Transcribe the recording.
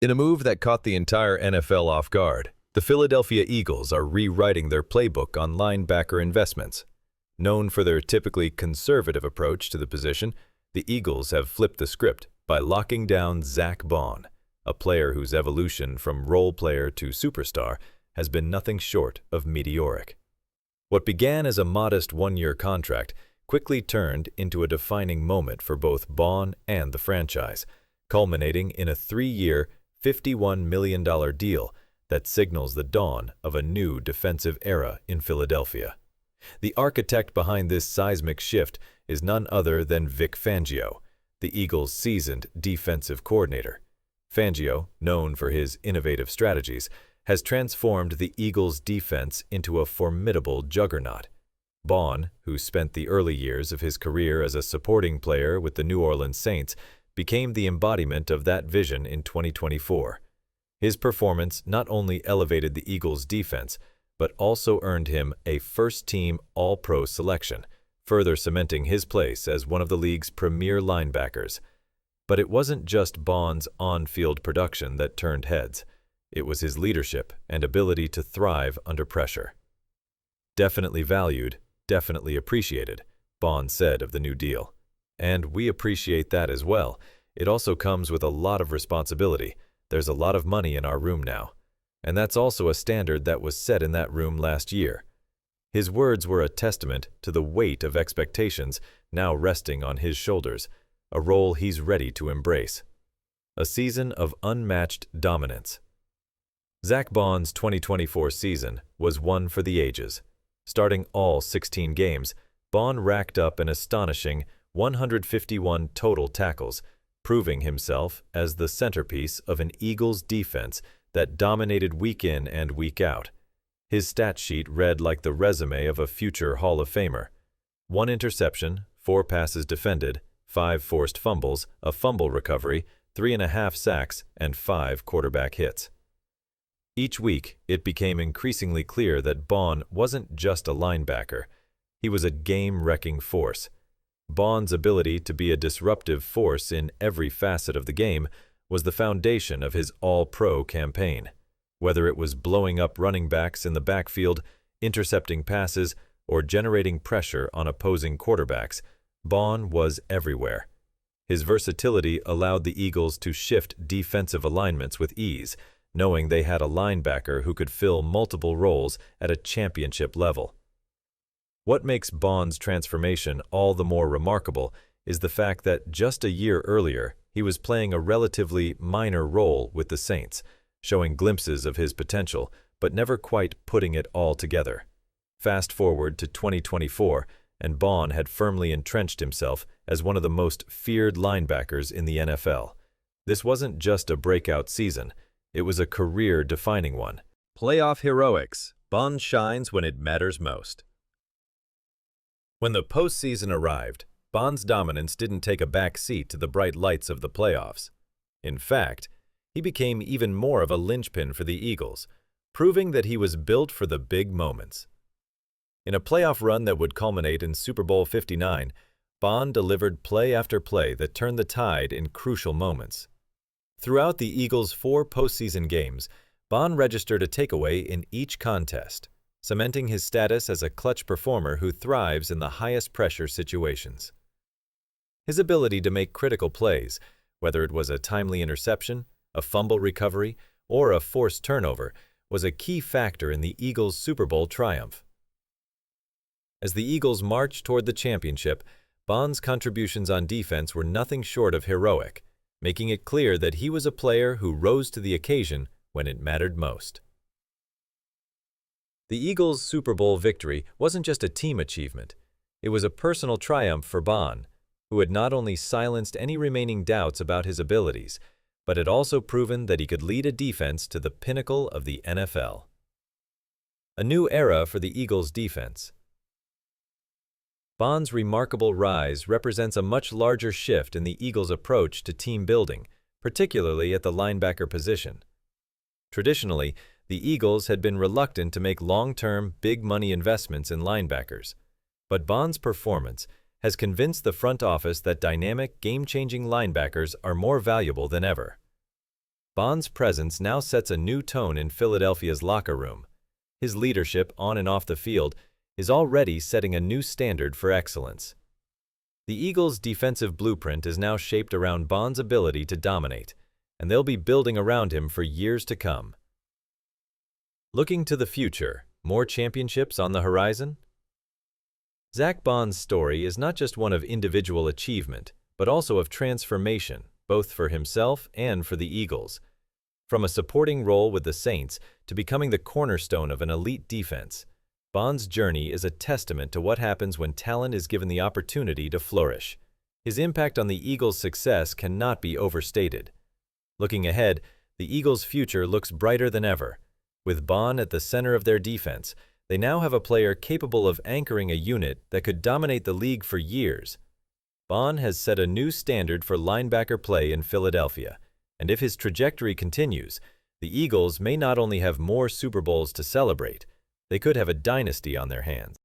In a move that caught the entire NFL off guard, the Philadelphia Eagles are rewriting their playbook on linebacker investments. Known for their typically conservative approach to the position, the Eagles have flipped the script by locking down Zack Baun, a player whose evolution from role player to superstar has been nothing short of meteoric. What began as a modest one-year contract quickly turned into a defining moment for both Baun and the franchise, culminating in a three-year, $51 million deal that signals the dawn of a new defensive era in Philadelphia. The architect behind this seismic shift is none other than Vic Fangio, the Eagles' seasoned defensive coordinator. Fangio, known for his innovative strategies, has transformed the Eagles' defense into a formidable juggernaut. Baun, who spent the early years of his career as a supporting player with the New Orleans Saints, became the embodiment of that vision in 2024. His performance not only elevated the Eagles' defense, but also earned him a first-team All-Pro selection, further cementing his place as one of the league's premier linebackers. But it wasn't just Baun's on-field production that turned heads. It was his leadership and ability to thrive under pressure. "Definitely valued, definitely appreciated," Baun said of the new deal. And we appreciate that as well. It also comes with a lot of responsibility. There's a lot of money in our room now. And that's also a standard that was set in that room last year. His words were a testament to the weight of expectations now resting on his shoulders, a role he's ready to embrace. A season of unmatched dominance. Zack Baun's 2024 season was one for the ages. Starting all 16 games, Baun racked up an astonishing 151 total tackles, proving himself as the centerpiece of an Eagles defense that dominated week in and week out. His stat sheet read like the resume of a future Hall of Famer. 1 interception, 4 passes defended, 5 forced fumbles, a fumble recovery, 3.5 sacks, and 5 quarterback hits. Each week, it became increasingly clear that Baun wasn't just a linebacker. He was a game-wrecking force. Baun's ability to be a disruptive force in every facet of the game was the foundation of his All-Pro campaign. Whether it was blowing up running backs in the backfield, intercepting passes, or generating pressure on opposing quarterbacks, Baun was everywhere. His versatility allowed the Eagles to shift defensive alignments with ease, knowing they had a linebacker who could fill multiple roles at a championship level. What makes Baun's transformation all the more remarkable is the fact that just a year earlier, he was playing a relatively minor role with the Saints, showing glimpses of his potential, but never quite putting it all together. Fast forward to 2024, and Baun had firmly entrenched himself as one of the most feared linebackers in the NFL. This wasn't just a breakout season, it was a career-defining one. Playoff heroics. Baun shines when it matters most. When the postseason arrived, Baun's dominance didn't take a back seat to the bright lights of the playoffs. In fact, he became even more of a linchpin for the Eagles, proving that he was built for the big moments. In a playoff run that would culminate in Super Bowl 59, Baun delivered play after play that turned the tide in crucial moments. Throughout the Eagles' 4 postseason games, Baun registered a takeaway in each contest, cementing his status as a clutch performer who thrives in the highest pressure situations. His ability to make critical plays, whether it was a timely interception, a fumble recovery, or a forced turnover, was a key factor in the Eagles' Super Bowl triumph. As the Eagles marched toward the championship, Baun's contributions on defense were nothing short of heroic, making it clear that he was a player who rose to the occasion when it mattered most. The Eagles' Super Bowl victory wasn't just a team achievement. It was a personal triumph for Baun, who had not only silenced any remaining doubts about his abilities, but had also proven that he could lead a defense to the pinnacle of the NFL. A new era for the Eagles' defense. Baun's remarkable rise represents a much larger shift in the Eagles' approach to team building, particularly at the linebacker position. Traditionally, the Eagles had been reluctant to make long-term, big-money investments in linebackers, but Baun's performance has convinced the front office that dynamic, game-changing linebackers are more valuable than ever. Baun's presence now sets a new tone in Philadelphia's locker room. His leadership, on and off the field, is already setting a new standard for excellence. The Eagles' defensive blueprint is now shaped around Baun's ability to dominate, and they'll be building around him for years to come. Looking to the future, more championships on the horizon? Zack Baun's story is not just one of individual achievement, but also of transformation, both for himself and for the Eagles. From a supporting role with the Saints to becoming the cornerstone of an elite defense, Baun's journey is a testament to what happens when talent is given the opportunity to flourish. His impact on the Eagles' success cannot be overstated. Looking ahead, the Eagles' future looks brighter than ever. With Baun at the center of their defense, they now have a player capable of anchoring a unit that could dominate the league for years. Baun has set a new standard for linebacker play in Philadelphia, and if his trajectory continues, the Eagles may not only have more Super Bowls to celebrate, they could have a dynasty on their hands.